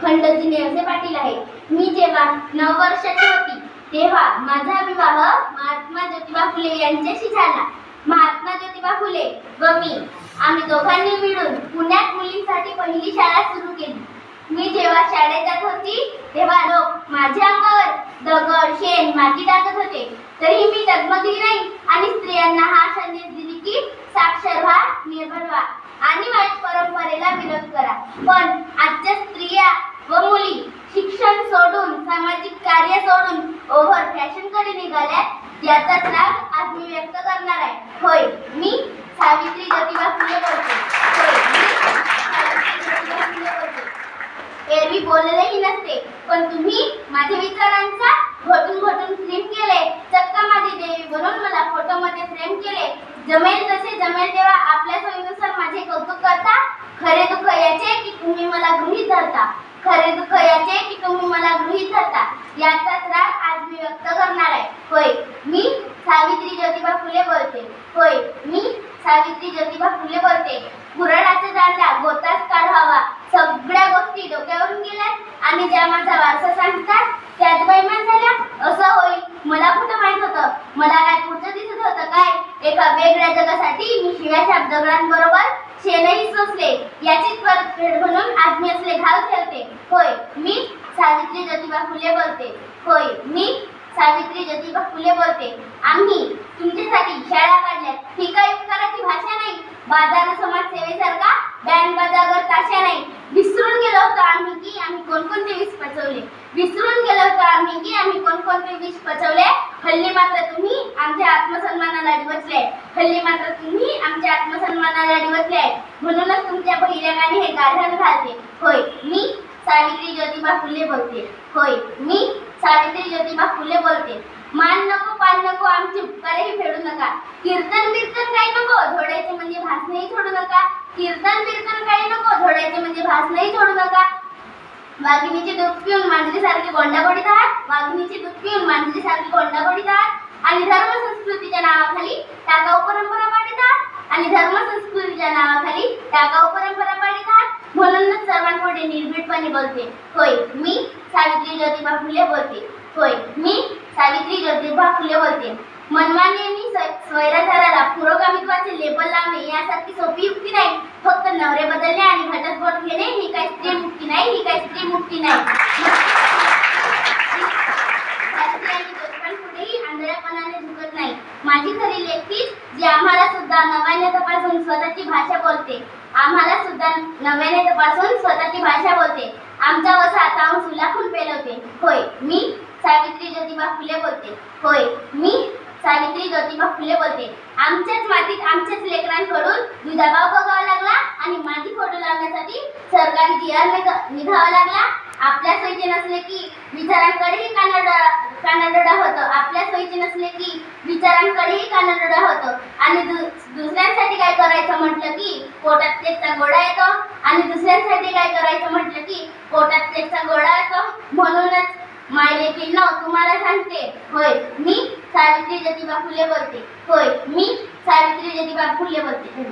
खंडोजी नेवसे पाटील आहे. मी जेव्हा 9 वर्षाची होती तेव्हा माझा विवाह महात्मा ज्योतिबा फुले यांच्याशी झाला. महात्मा ज्योतिबा फुले व मी आम्ही दोघांनी मिळून पुण्यात मुलींसाठी पहिली शाळा सुरू केली. मी जेव्हा शाळेत जात होती तेव्हा लोक माझ्या अंगावर दगड, शेण, माती टाकत होते, तरीही मी डगमगली नाही आणि स्त्रियांना हा संदेश दिली की साक्षर व्हा, निर्भर व्हा आणि वाईट परंपरेला विरोध करा. पण आजच्या स्त्रिया व मुली शिक्षण सोडून, सामाजिक कार्य सोडून ओव्हर फॅशनकडे निघाल्या. याचाच राग आज मी व्यक्त करणार आहे. होय, मी सावित्री ज्योतिबा फुले बोलते. होय, मी सावित्री ज्योतिबा फुले बोलते. एरवी बोललेही नसते, पण तुम्ही माझ्या विचारांचा घोटून फ्रेम केले. चक्क माझी देवी बनवून मला फोटोमध्ये फ्रेम केले. जमेल तसे जमेल तेव्हा आपल्या सोयीनुसार माझे कौतुक करता. खरे दुःख याचे की तुम्ही मला गृहीत धरता. खरे दुःख याचे की तुम्ही मला गृहीत धरता. याचाच राग आज मी व्यक्त करणार आहे. होय, मी सावित्री ज्योतिबा फुले बोलते. होय, मी सावित्री ज्योतिबा फुले बोलते. पुराणाचा दांडा गोताच काढावा. सगळ्या गोष्टी डोक्यावरून गेल्यात आणि ज्या माझा वारसा सांगतात त्याच बैमान झाल्या. असं होईल मला कुठं माहित होतं. मला काय पुढचं दिसत होतं काय? एका वेगळ्या जगासाठी मी शिव्या शब्दगणांबरोबर शेणही सोसले. याचीच परतफेड म्हणून आज मी असले घाव ठेवते. होय, मी सावित्री ज्योतिबा फुले बोलते. होय, मी सावित्री ज्योतिबा फुले बोलते. आम्ही तुमच्यासाठी शाळा काढल्यात. ही काही उपकाराची भाषा नाही. बाजार समाजसेवेसारखा बँड बाजावर ताशा नाही. विसरून गेलो होतो आम्ही की आम्ही कोणकोणते विष पचवले. विसरून गेलो होतो आम्ही की आम्ही कोणकोणते विष पचवले. हल्ली मात्र तुम्ही आमच्या आत्मसन्मानाला डिवचले. हल्ली मात्र तुम्ही आमच्या आत्मसन्मानाला डिवचले. म्हणूनच तुमच्या बहिरंगाने हे गाढण घालते. होय, मी सावित्री ज्योतिबा फुले बोलते. होय, मी सावित्री ज्योतिबा फुले बोलते. मान नको, पान नको, आमचे उपकारही फेडू नका. कीर्तन बिर्तन काही नको, झोडायचे म्हणजे भासणही सोडू नका. कीर्तन बिर्तन काही नको, झोडायचे म्हणजे भासणही सोडू नका. वाघिणीचे दूध पिऊन मांजरीसारखी गोंडागोडीत आहात. वाघिणीचे दूध पिऊन मांजरीसारखी गोंडागोडीत आहात आणि धर्म संस्कृतीच्या नावाखाली टाकाऊ परंपरा पाडीत आहात. आणि धर्म संस्कृतीच्या नावाखाली टाकाऊ परंपरा पाडीत आहात. म्हणूनच सर्वांपुढे निर्भीडपणे बोलते. होय, मी सावित्री ज्योतिबा फुले बोलते. होय, मी सावित्री ज्योतिबा फुले बोलते. मनमान्यांनी स्वैराचाराला पुरोगामित्वाचे लेबल लावणे यासारखी सोपी युक्ती नाही. फक्त नवरे बदलणे आणि घटस्फोट घेणे ही काही स्त्री मुक्ती नाही. ही काही स्त्री मुक्ती नाही. सावित्री आणि ज्योतिबांपुढेही आंधळेपणाने झुकत नाही. माझी खरी लेक तीच जी आम्हाला सुद्धा नव्याने तपासून स्वतःची भाषा बोलते. आम्हाला सुद्धा नव्याने तपासून स्वतःची भाषा बोलते. आमचा वसा तावून सुलाखून पेलवते. होय, मी सावित्री ज्योतिबा फुले बोलते. होय, मी सावित्री ज्योतिबा फुले बोलते. आमच्याच मातीत आमच्याच लेकरांकडून दुजाभाव बघावा लागला आणि माती फोडू लागण्यासाठी सरकारी जीआर निघावा लागला. आपल्या सोयीचे नसले की विचारांकडेही कानाडोळा होतं. आपल्या सोयीचे नसले की विचारांकडेही कानाडोळा होतं. आणि दुसऱ्यांसाठी काय करायचं म्हटलं की पोटात केकचा गोळा येतो. आणि दुसऱ्यांसाठी काय करायचं म्हटलं की पोटात केकचा गोळा येतो. म्हणूनच मायलेकींनो तुम्हाला सांगते. होय, मी सावित्री ज्योतिबा फुले बोलते. होय, मी सावित्री ज्योतिबा फुले बोलते.